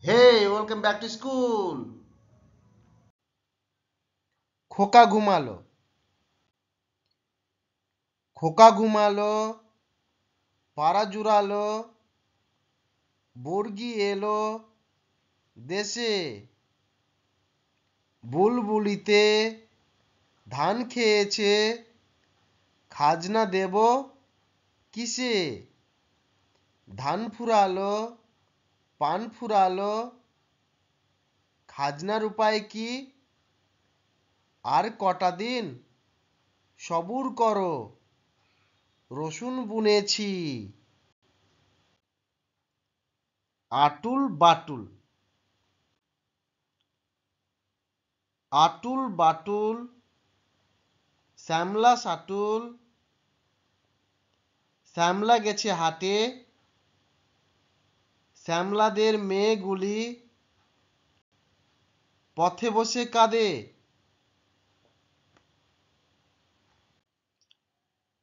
Hey, welcome back to school. খোকা ঘুমালো। খোকা ঘুমালো, পাড়া জুড়ালো, বর্গি এলো দেশে। বুলবুলিতে ধান খেয়েছে, খাজনা দেব কিসে? ধান ফুরালো, পান ফুরালো, খাজনার উপায় কি? আর কটা দিন সবুর করো, রসুন বুনেছি। আটুল বাটুল। আটুল বাটুল, শ্যামলা সাটুল, শ্যামলা গেছে হাটে, শ্যামলাদের মেয়েগুলি পথে বসে কাঁদে।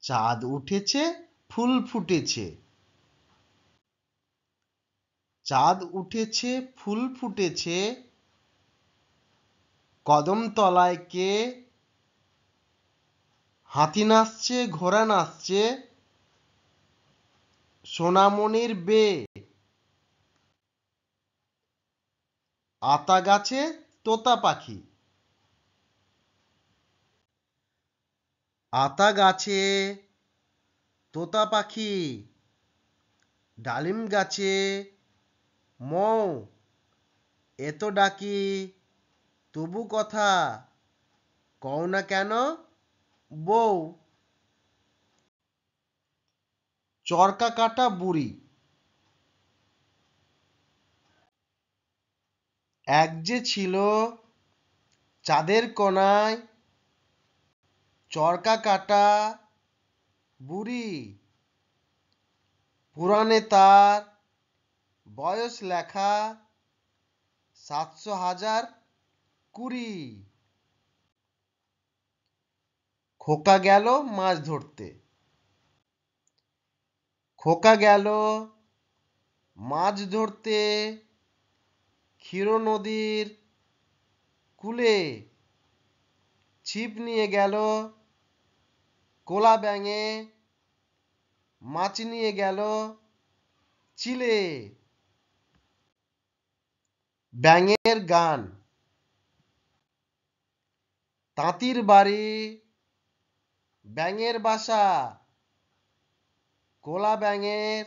চাঁদ উঠেছে, ফুল ফুটেছে। চাঁদ উঠেছে, ফুল ফুটেছে, কদম তলায় কে? হাতি নাচছে, ঘোড়া নাচছে, সোনামণির বে। আতা গাছে তোতা পাখি। আতা গাছে তোতা পাখি, ডালিম গাছে মৌ। এত ডাকি তবু কথা কও না কেন বউ? চরকা কাটা বুড়ি। এক যে ছিল চাঁদের কোনায় চরকা কাটা বুড়ি। পুরাণে তার বয়স লেখা 700,020। খোকা গেল মাছ ধরতে। খোকা গেল মাছ ধরতে ক্ষীর নদীর কূলে। ছিপ নিয়ে গেল কোলা ব্যাঙে, মাছ নিয়ে গেল চিলে। ব্যাঙের গান। তাঁতির বাড়ি, ব্যাঙের বাসা, কোলা ব্যাঙের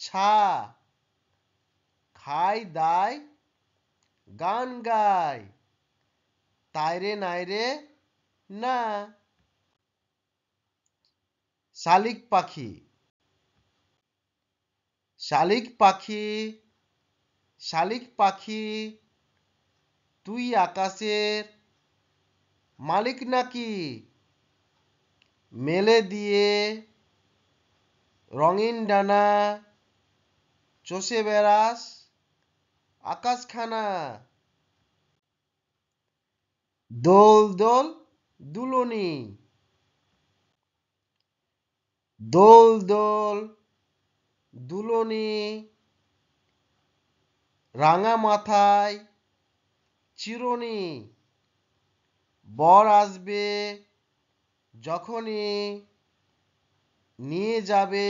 ছা। খাই দায় গান গায়, তাইরে নাইরে না। শালিক পাখি। শালিক পাখি, শালিক পাখি, তুই আকাশের মালিক নাকি? মেলে দিয়ে রঙিন ডানা, চষে বেড়াস আকাশখানা। দোল দোল দুলনি। দোল দোল দুলনি, রাঙা মাথায় চিরুনি। বর আসবে যখনই, নিয়ে যাবে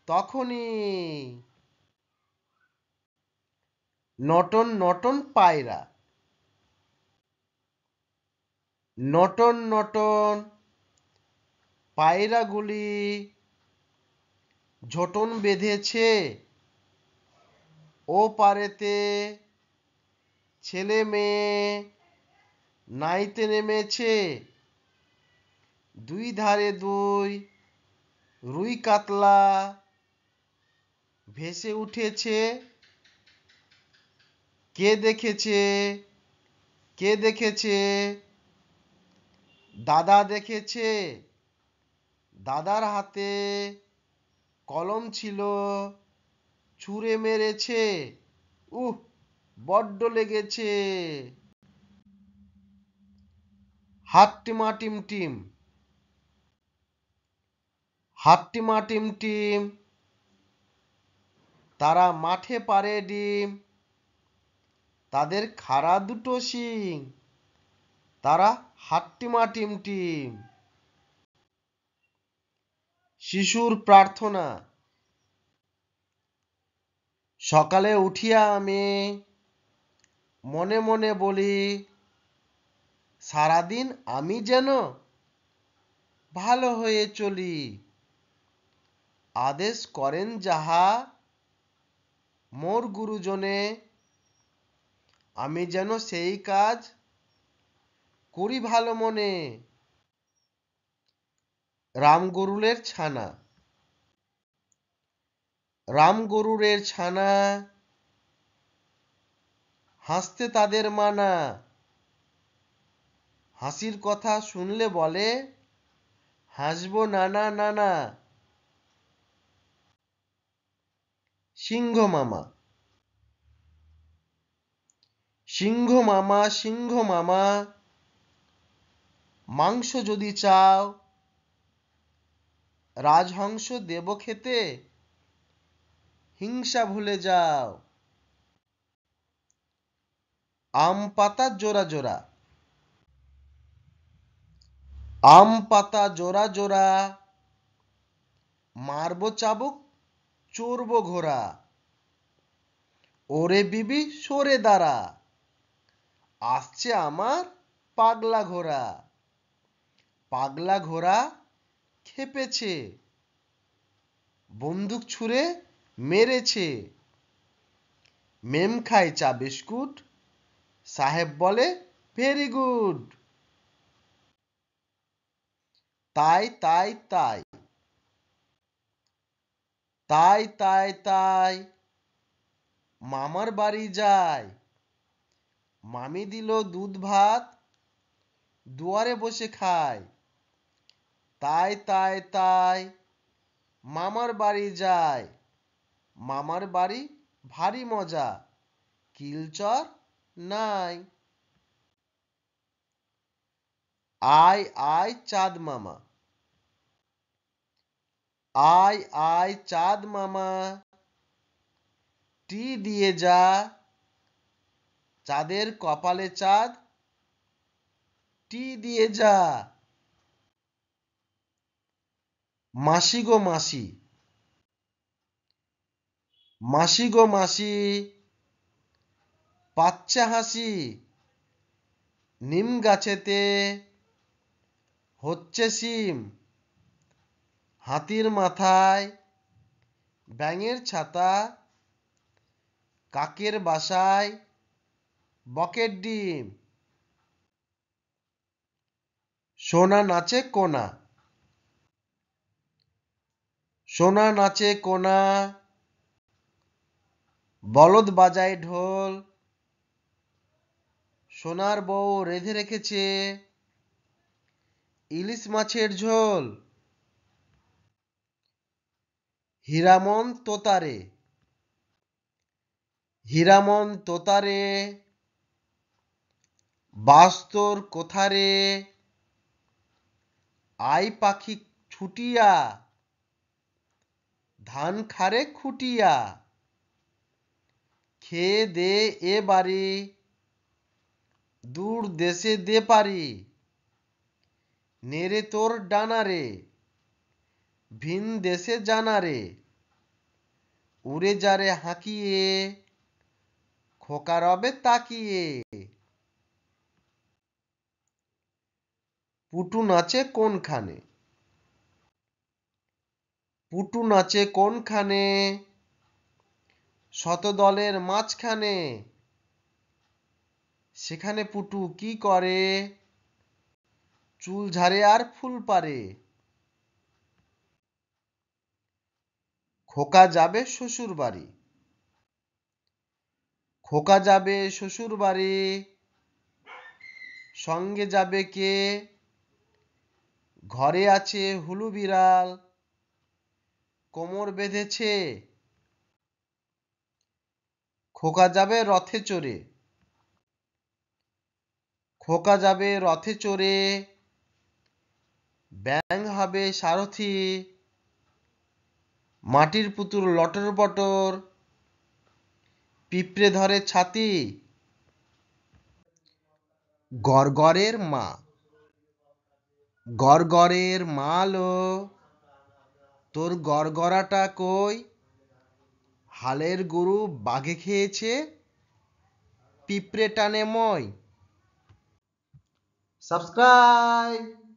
তখনই। নটন নটন পায়রা। নটন নটন পায়রাগুলি ঝোটন বেঁধেছে, ও পারেতে ছেলে মেয়ে নাইতে নেমেছে। দুই ধারে দুই রুই কাতলা ভেসে উঠেছে। কে দেখেছে, কে দেখেছে? দাদা দেখেছে। দাদার হাতে কলম ছিল, ছুঁড়ে মেরেছে। উহ, বড্ড লেগেছে। হাট্টিমা টিম টিম। হাট্টিমা টিম টিম, তারা মাঠে পাড়ে ডিম, তাদের খাড়া দুটো শিং, তারা হাট্টিমা টিম টিম। শিশুর প্রার্থনা। সকালে উঠিয়া আমি মনে মনে বলি, সারাদিন আমি যেন ভালো হয়ে চলি। আদেশ করেন যাহা মোর গুরুজনে, আমি যেন সেই কাজ করি ভালো মনে। রামগরুলের ছানা। রামগরুরের ছানা, হাসতে তাদের মানা। হাসির কথা শুনলে বলে, হাসবো নানা নানা। সিংহ মামা। সিংহ মামা সিংহ মামা, মাংস যদি চাও রাজহংস দেব খেতে, হিংসা ভুলে যাও। আম পাতা জোড়া জোড়া। আম পাতা জোড়া জোড়া, মারবো চাবুক চড়বো ঘোড়া। ওরে বিবি সরে দাঁড়া, আসছে আমার পাগলা ঘোড়া। পাগলা ঘোড়া খেপেছে, বন্দুক ছুঁড়ে মেরেছে। মেম খায় চা বিস্কুট, সাহেব বলে ভেরি গুড। তাই তাই তাই। তাই তাই তাই, মামার বাড়ি যায়। মামি দিল দুধ ভাত, দুয়ারে বসে খায়। তাই তাই তাই, মামার বাড়ি যায়। মামার বাড়ি ভারী মজা, কিলচর নাই। আয় আয় চাঁদ মামা। আয় আয় চাঁদ মামা, টি দিয়ে যা। চাঁদের কপালে চাঁদ, টি দিয়ে যা। মাসি গো মাসি। মাসি গো মাসি, পাচ্চা হাসি। নিম গাছেতে হচ্ছে শিম। হাতির মাথায় ব্যাঙের ছাতা, কাকের বাসায় বকের ডিম। সোনা নাচে কোনা। সোনা নাচে কোনা, বলদ বাজায় ঢোল। সোনার বউ রেঁধে রেখেছে ইলিশ মাছের ঝোল। হীরামন তোতারে। হীরামন তোতারে, বাস তোর কোথারে। আই পাখি ছুটিয়া, ধান খারে খুটিয়া। খেয়ে দে এ বাড়ি, দূর দেশে দে পারি। নেড়ে তোর ডানারে, ভিন দেশে জানারে। উড়ে যারে হাঁকিয়ে, খোকা রবে তাকিয়ে। পুটু নাচে কোনখানে। পুটু নাচে কোনখানে, শতদলের মাঝখানে। সেখানে পুটু কি করে, চুল ঝাড়ে আর ফুল পারে। খোকা যাবে শ্বশুর বাড়ি। খোকা যাবে শ্বশুর বাড়ি, সঙ্গে যাবে কে। ঘরে আছে হুলু বিড়াল, কোমর বেঁধেছে। খোকা যাবে রথে চড়ে। খোকা যাবে রথে চড়ে, ব্যাঙ হবে সারথি। মাটির পুতুল লটর পটর, পিঁপড়ে ধরে ছাতি। গড়গড়ের মা। গড়গড়ের মা লো, তোর গড়গড়াটা কই? হালের গরু বাঘে খেয়েছে, পিঁপড়ে টানে মই। Subscribe.